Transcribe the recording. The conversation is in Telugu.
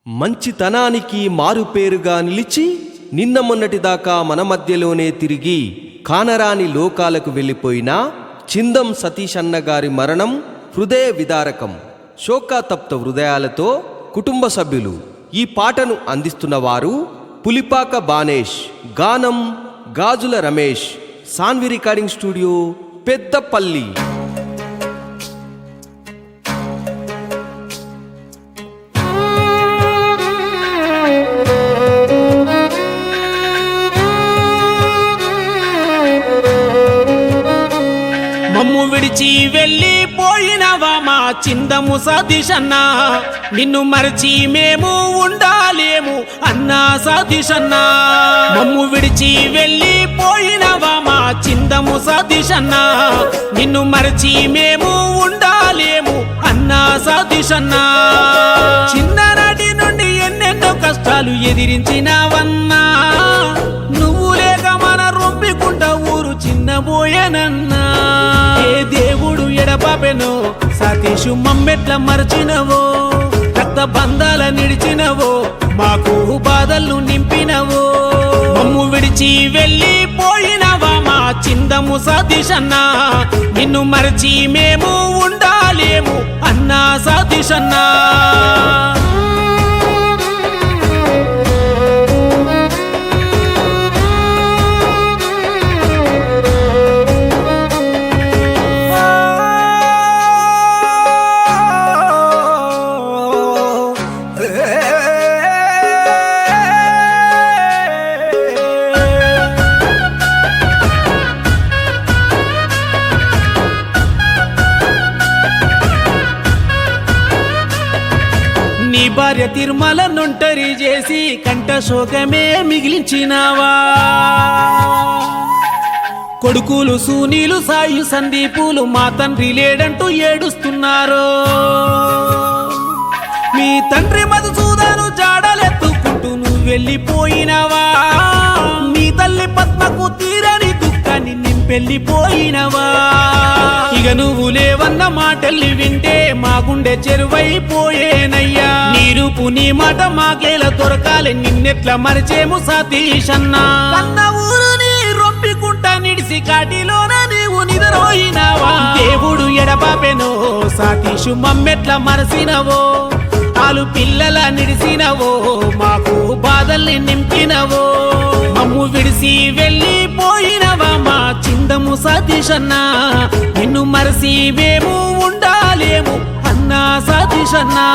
మంచితనానికి మారుపేరుగా నిలిచి నిన్న మొన్నటిదాకా మన మధ్యలోనే తిరిగి కానరాని లోకాలకు వెళ్ళిపోయిన చిందం సతీష్ అన్నగారి మరణం హృదయ విదారకం. శోకాతప్త హృదయాలతో కుటుంబ సభ్యులు ఈ పాటను అందిస్తున్నవారు పులిపాక బానేష్, గానం గాజుల రమేష్, సాన్వి రికార్డింగ్ స్టూడియో, పెద్దపల్లి. మమ్ము విడిచి వెళ్ళిపోయినవా మా చిందము సతీష్ అన్నా, నిన్ను మరచి మేము ఉండాలేము అన్నా సతీష్ అన్నా. మమ్ము విడిచి వెళ్ళిపోయినవా మా చిందము సతీష్ అన్నా, నిన్ను మరచి మేము ఉండాలేము అన్నా సతీష్ అన్నా. చిన్ననాటి నుండి ఎన్నెన్నో కష్టాలు ఎదిరించినవన్నా, నువ్వు లేక మన రొంపికుంట ఊరు చిన్నబోయేనన్నా. ఏ దేవుడు ఎడబాపెనో సతీషు మమ్మెట్ల మరచినవో, రక్త బంధాల నిడిచినవో, మాకు బాధలు నింపినవో. మమ్ము విడిచి వెళ్ళిపోయినవా మా చిందము సతీష్ అన్నా, నిన్ను మరచి మేము ఉండాలేము అన్నా సతీష్ అన్నా. నీ భార్య తిరుమల నొంటరి చేసి కంట శోకమే మిగిలించినావా, కొడుకులు సూనీలు సాయు సందీపులు మా తండ్రి లేడంటూ ఏడుస్తున్నారు. మీ తండ్రి మధుసూదను జాడలెత్తుకుంటూ నువ్వు వెళ్ళిపోయినవా, మీ తల్లి పద్మకు తీరని దుఃఖాన్ని నింపెళ్ళిపోయినవా. ఇక నువ్వు లేవన్న మాటల్ని వింటే మా గుండె చెరువైపోయేనయ్యా. నీ రూపు నీ మాట మాకేలా దొరకాలి, నిన్నెట్లా మరిచేము సతీష్ అన్నా. కన్న ఊరుని రొంపికుంటా నిడిసి కాటిలోన నీవు నిద్రోయినావా. దేవుడు ఎడబాపెనో సతీషు మమ్మెట్లా మరసినవో, ఆలు పిల్లల నిడిసినవో, మాకు బాధల్ని నింపినవో. మమ్ము విడిసి వెళ్ళిపోయినవా మా చిందము సతీష్ అన్నా, నిన్ను మరసి మేము ఉండాలేము అన్నా సతీష్ అన్నా.